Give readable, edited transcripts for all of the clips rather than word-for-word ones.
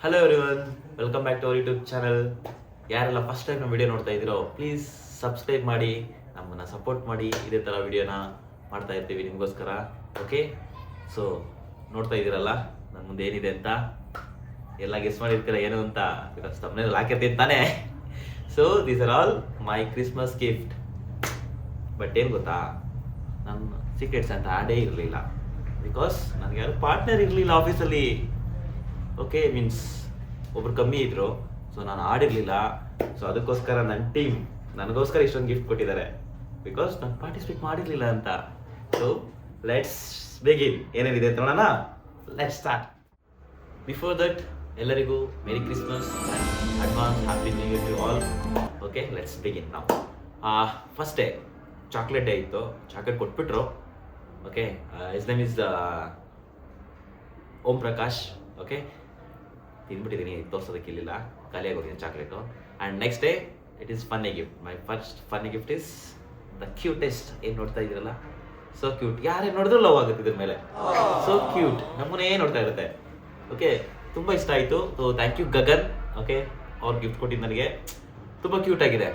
Hello everyone, welcome back to our YouTube channel. ಯಾರೆಲ್ಲ first time ನಮ್ಮ video ನೋಡ್ತಾ ಇದ್ದೀರೋ ಪ್ಲೀಸ್ ಸಬ್ಸ್ಕ್ರೈಬ್ ಮಾಡಿ, ನಮ್ಮನ್ನು ಸಪೋರ್ಟ್ ಮಾಡಿ. ಇದೇ ಥರ ವಿಡಿಯೋನ ಮಾಡ್ತಾ ಇರ್ತೀವಿ ನಿಮಗೋಸ್ಕರ. ಓಕೆ, ಸೊ ನೋಡ್ತಾ ಇದ್ದೀರಲ್ಲ ನನ್ನ ಮುಂದೆ ಏನಿದೆ ಅಂತ. ಎಲ್ಲ ಗೆಸ್ ಮಾಡಿರ್ತೀರ ಏನು ಅಂತ, ಬಿಕಾಸ್ ತಮ್ಮನೇಲಿ ಹಾಕಿರ್ತೀನಿ ತಾನೇ. So these are all my Christmas gift. But ಏನು ಗೊತ್ತಾ, ನನ್ನ ಸೀಕ್ರೆಟ್ಸ್ ಅಂತ ಆಡೇ ಇರಲಿಲ್ಲ, ಬಿಕಾಸ್ ನನಗೆ ಯಾರು ಪಾರ್ಟ್ನರ್ ಇರಲಿಲ್ಲ ಆಫೀಸಲ್ಲಿ. ಓಕೆ, ಮೀನ್ಸ್ ಒಬ್ರು ಕಮ್ಮಿ ಇದ್ರು, ಸೊ ನಾನು ಆಡಿರಲಿಲ್ಲ. ಸೊ ಅದಕ್ಕೋಸ್ಕರ ನನ್ನ ಟೀಮ್ ನನಗೋಸ್ಕರ ಇಷ್ಟೊಂದು ಗಿಫ್ಟ್ ಕೊಟ್ಟಿದ್ದಾರೆ, ಬಿಕಾಸ್ ನಾನು ಪಾರ್ಟಿಸಿಪೇಟ್ ಮಾಡಿರಲಿಲ್ಲ ಅಂತ. So let's begin. ಏನೇನಿದೆ ಅಂತ ನೋಡೋಣ. Let's start. ಬಿಫೋರ್ ದಟ್ ಎಲ್ಲರಿಗೂ merry Christmas and advance happy new year to all. Okay, let's begin ನಾವು. ಫಸ್ಟ್ ಡೇ ಚಾಕ್ಲೇಟ್ ಡೇ ಇತ್ತು, ಚಾಕ್ಲೇಟ್ ಕೊಟ್ಬಿಟ್ರು. Okay, is name is Om Prakash. Okay, ತಿಂದ್ಬಿಟ್ಟಿದ್ದೀನಿ, ತೋರ್ಸೋದಕ್ಕಿಲ್ಲ, ಖಾಲಿಯಾಗಿ ಹೋಗಿದೆ chocolate. And next day it is funny gift. My first funny gift is the cutest. ಏನು ನೋಡ್ತಾ ಇದ್ದೀರಲ್ಲ, ಸೊ ಕ್ಯೂಟ್. ಯಾರೇ ನೋಡಿದ್ರು ಲವ್ ಆಗುತ್ತೆ ಇದ್ರ ಮೇಲೆ. ಸೊ ಕ್ಯೂಟ್, ನಮ್ಮನ್ನೇ ನೋಡ್ತಾ ಇರುತ್ತೆ. ಓಕೆ, ತುಂಬ ಇಷ್ಟ ಆಯಿತು. So thank you Gagan. Okay, ಅವ್ರು ಗಿಫ್ಟ್ ಕೊಟ್ಟಿದ್ದು ನನಗೆ ತುಂಬ ಕ್ಯೂಟ್ ಆಗಿದೆ.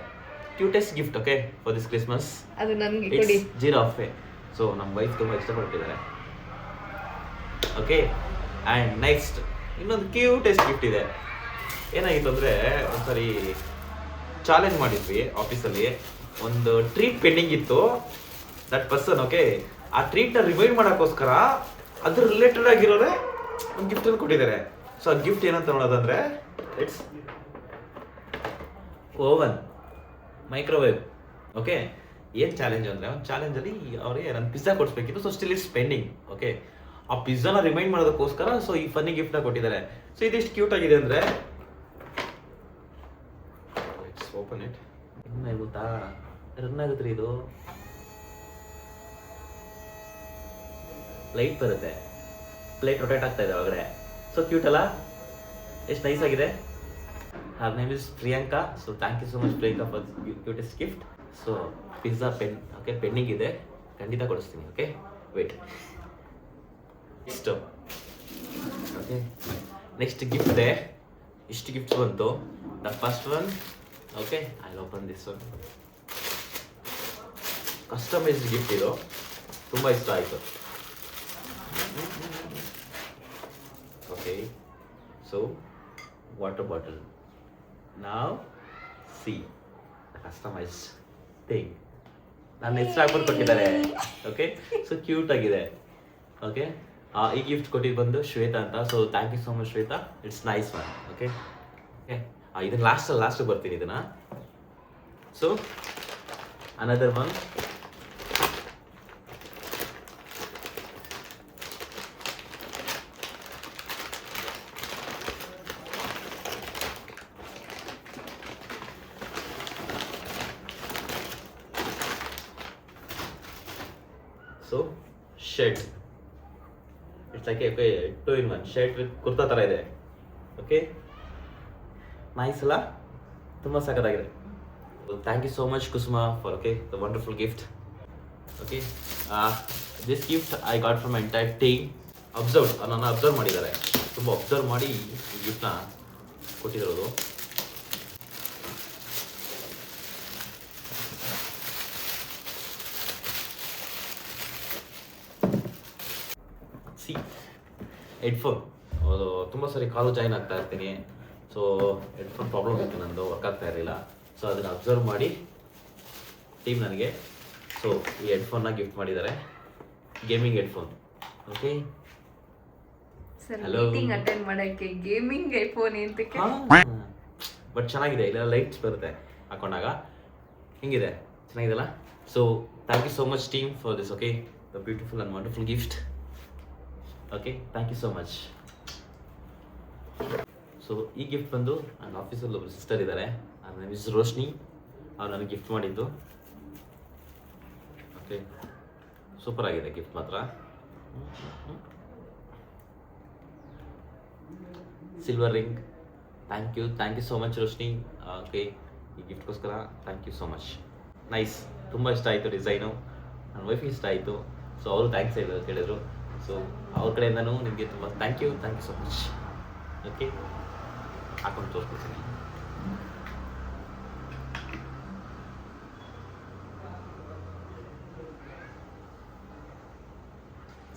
Cutest gift. Okay, for this Christmas. ಅದು ನನಗೆ ಕೊಡಿ. ಜಿರಾಫೆ. ಸೊ ನಮ್ಮ ವೈಫ್ ತುಂಬ ಇಷ್ಟಪಟ್ಟಿದ್ದಾರೆ. ಓಕೆ, ಆ್ಯಂಡ್ ನೆಕ್ಸ್ಟ್ ಇನ್ನೊಂದು ಕ್ಯೂಟೆಸ್ಟ್ ಗಿಫ್ಟ್ ಇದೆ. ಏನಾಗಿತ್ತು ಅಂದರೆ, ಒಂದ್ಸರಿ ಚಾಲೆಂಜ್ ಮಾಡಿದ್ವಿ ಆಫೀಸಲ್ಲಿ, ಒಂದು ಟ್ರೀಟ್ ಪೆಂಡಿಂಗ್ ಇತ್ತು. ದಟ್ ಪರ್ಸನ್, ಓಕೆ, ಆ ಟ್ರೀಟ್ನ ರಿಮೈಂಡ್ ಮಾಡೋಕ್ಕೋಸ್ಕರ ಅದ್ರ ರಿಲೇಟೆಡ್ ಆಗಿರೋರೆ ಒಂದು ಗಿಫ್ಟನ್ನು ಕೊಟ್ಟಿದ್ದಾರೆ. ಸೊ ಆ ಗಿಫ್ಟ್ ಏನಂತ ನೋಡೋದಂದರೆ, ಇಟ್ಸ್ ಓವನ್ ಮೈಕ್ರೋವೇವ್. ಓಕೆ, ಏನು ಚಾಲೆಂಜ್ ಅಂದರೆ, ಒಂದು ಚಾಲೆಂಜಲ್ಲಿ ಅವ್ರಿಗೆ ನಾನು ಪಿಜ್ಜಾ ಕೊಡಿಸ್ಬೇಕಿತ್ತು. So still it's pending. Okay, ಆ ಪಿಜ್ಜಾನ ರಿಮೈಂಡ್ ಮಾಡೋದಕ್ಕೋಸ್ಕರ ಸೊ ಈ ಫನ್ನಿ ಗಿಫ್ಟ್ನ ಕೊಟ್ಟಿದ್ದಾರೆ. ಸೊ ಇದಿಷ್ಟು ಕ್ಯೂಟ್ ಆಗಿದೆ ಅಂದರೆ, ಲೆಟ್ಸ್ ಓಪನ್ ಇಟ್. ಏನು ಗೊತ್ತಾ, ರನ್ ಆಗುತ್ತೆ ರೀ ಇದು. ಲೈಟ್ ಬರುತ್ತೆ, ಪ್ಲೇಟ್ ರೊಟೇಟ್ ಆಗ್ತಾ ಇದೆ ಒಳಗಡೆ. ಸೊ ಕ್ಯೂಟ್ ಅಲ್ಲ, ಎಷ್ಟು ನೈಸ್ ಆಗಿದೆ. Her name is Priyanka. So thank you so much Priyanka for cutest gift. So pizza okay pending ಇದೆ, ಖಂಡಿತ ಕೊಡಿಸ್ತೀನಿ. Okay, wait. Next okay, next gift ಇದೆ. ಇಷ್ಟು ಗಿಫ್ಟ್ಸ್ ಬಂತು. The first one, okay, I open this one. Customised gift ಇದು, ತುಂಬ ಇಷ್ಟ ಆಯಿತು. Okay, so water bottle. ನಾವ್ ಸಿ ಕಸ್ಟಮೈಸ್ಡ್ ಥಿಂಗ್. ನನ್ನ ಹೆಸರು ಹಾಕ್ಬಿಟ್ಟು ಕೊಟ್ಟಿದ್ದಾರೆ. ಓಕೆ, ಸೊ ಕ್ಯೂಟ್ ಆಗಿದೆ. ಓಕೆ, ಈ ಗಿಫ್ಟ್ ಕೊಟ್ಟಿದ್ದು ಬಂದು ಶ್ವೇತಾ ಅಂತ. So thank you so much Shweta, it's nice one. Okay, okay, ಇದನ್ನ ಲಾಸ್ಟ್ ಬರ್ತೀನಿ ಇದನ್ನ. So another one. So shirt, it's like a 2-in-1 shirt with kurta ಥರ ಇದೆ. ಓಕೆ, ನೈಸ್ ಅಲ್ಲ, ತುಂಬ ಸಖತ್ತಾಗಿದೆ. Thank you so much Kusuma for okay the wonderful gift. Okay, this gift I got from entire team. ನನ್ನ observe ಮಾಡಿದ್ದಾರೆ, ತುಂಬ observe ಮಾಡಿ ಈ ಗಿಫ್ಟ್ನ ಕೊಟ್ಟಿರೋದು. See headphone. ಅದು ತುಂಬ ಸರಿ ಕಾಲು ಜಾಯಿನ್ ಆಗ್ತಾ ಇರ್ತೀನಿ. ಸೊ ಹೆಡ್ಫೋನ್ ಪ್ರಾಬ್ಲಮ್ ಇತ್ತು, ನಂದು ವರ್ಕ್ ಆಗ್ತಾ ಇರಲಿಲ್ಲ. ಸೊ ಅದನ್ನು ಅಬ್ಸರ್ವ್ ಮಾಡಿ ಟೀಮ್ ನನಗೆ ಸೊ ಈ ಹೆಡ್ಫೋನ್ನ ಗಿಫ್ಟ್ ಮಾಡಿದ್ದಾರೆ. Gaming headphone. Okay, sir, Hello. Meeting attend ಮಾಡಕ್ಕೆ ಗೇಮಿಂಗ್ ಐಫೋನ್ ಅಂತಕ್ಕೆ. ಬಟ್ ಚೆನ್ನಾಗಿದೆ, ಇಲ್ಲ ಲೈಟ್ಸ್ ಬರುತ್ತೆ ಹಾಕೊಂಡಾಗ. ಹಿಂಗಿದೆ, ಚೆನ್ನಾಗಿದೆಲ್ಲ. So thank you so much team for this. Okay, the beautiful and wonderful gift. Okay, thank you so much. So ಈ gift ಬಂದು ನನ್ನ ಆಫೀಸಲ್ಲಿ ಒಬ್ಬರು ಸಿಸ್ಟರ್ ಇದ್ದಾರೆ, ನನ್ನ ನೇಮ್ ಇಸ್ ರೋಶ್ನಿ. ಅವ್ರು ನನಗೆ ಗಿಫ್ಟ್ ಮಾಡಿದ್ದು. ಓಕೆ, ಸೂಪರ್ ಆಗಿದೆ ಗಿಫ್ಟ್ ಮಾತ್ರ. Silver ring. Thank you so much Roshni. Okay, ಈ ಗಿಫ್ಟ್ಗೋಸ್ಕರ thank you so much. Nice, ತುಂಬ ಇಷ್ಟ ಆಯಿತು ಡಿಸೈನು. ನನ್ನ ವೈಫಿಗೆ ಇಷ್ಟ ಆಯಿತು. ಸೊ ಅವರು ಥ್ಯಾಂಕ್ಸ್ ಹೇಳಿದರು. ಸೊ ಅವ್ರ ಕಡೆಯಿಂದನೂ ನಿಮಗೆ ತುಂಬ thank you so much. Okay, ಹಾಕೊಂಡು ತೋರಿಸ್ಕೊಡ್ತೀನಿ.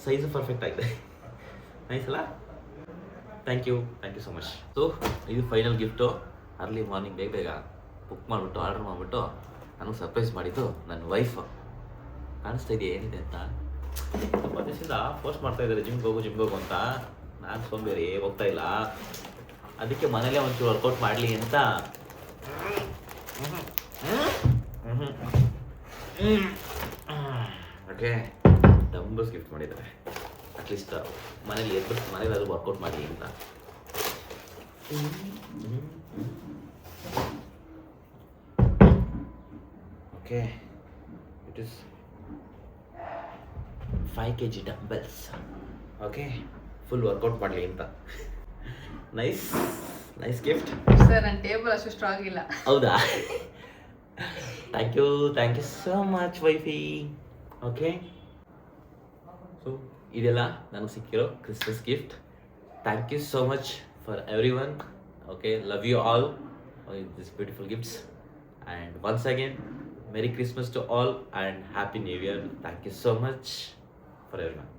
ಸೈಜು ಪರ್ಫೆಕ್ಟ್ ಆಗಿದೆ. ನೈಸ್ ಅಲ್ಲ? Thank you so much. So ಇದು ಫೈನಲ್ ಗಿಫ್ಟು. ಅರ್ಲಿ ಮಾರ್ನಿಂಗ್ ಬೇಗ ಬುಕ್ ಮಾಡಿಬಿಟ್ಟು ಆರ್ಡರ್ ಮಾಡಿಬಿಟ್ಟು ನನಗೆ ಸರ್ಪ್ರೈಸ್ ಮಾಡಿದ್ದು ನನ್ನ ವೈಫ್. ಕಾಣಿಸ್ತಾ ಇದೆಯಾ ಏನಿದೆ ಅಂತ? ತುಂಬ ದಿವಸದಿಂದ ಪೋಸ್ಟ್ ಮಾಡ್ತಾ ಇದ್ದಾರೆ ಜಿಮ್ಗೆ ಹೋಗು ಅಂತ. ನಾನು ಸೋಂಬೇರಿ ಹೋಗ್ತಾ ಇಲ್ಲ. ಅದಕ್ಕೆ ಮನೇಲೇ ಒಂಚೂರು ವರ್ಕೌಟ್ ಮಾಡಲಿ ಅಂತ ಓಕೆ ಡಂಬಲ್ಸ್ ಗಿಫ್ಟ್ ಮಾಡಿದ್ದಾರೆ. ಅಟ್ಲೀಸ್ಟ್ ಮನೇಲಿ ಮನೇಲಾದ್ರೂ ವರ್ಕೌಟ್ ಮಾಡಿ ಅಂತ. Okay, it is 5 kg dumbbells. Okay, full workout ಮಾಡಲಿ ಅಂತ. ನೈಸ್ ಗಿಫ್ಟ್ ಸರ್ ನನ್ನ ಟೇಬಲ್ ಅಷ್ಟು ಸ್ಟ್ರಾಂಗ್ ಇಲ್ಲ. ಹೌದಾ? Thank you so much wifey. Okay, so ಇದೆಲ್ಲ ನನಗೆ ಸಿಕ್ಕಿರೋ Christmas gift. Thank you so much for everyone. Okay, love you all this beautiful gifts. And once again Merry Christmas to all and Happy New Year. Thank you so much for everyone.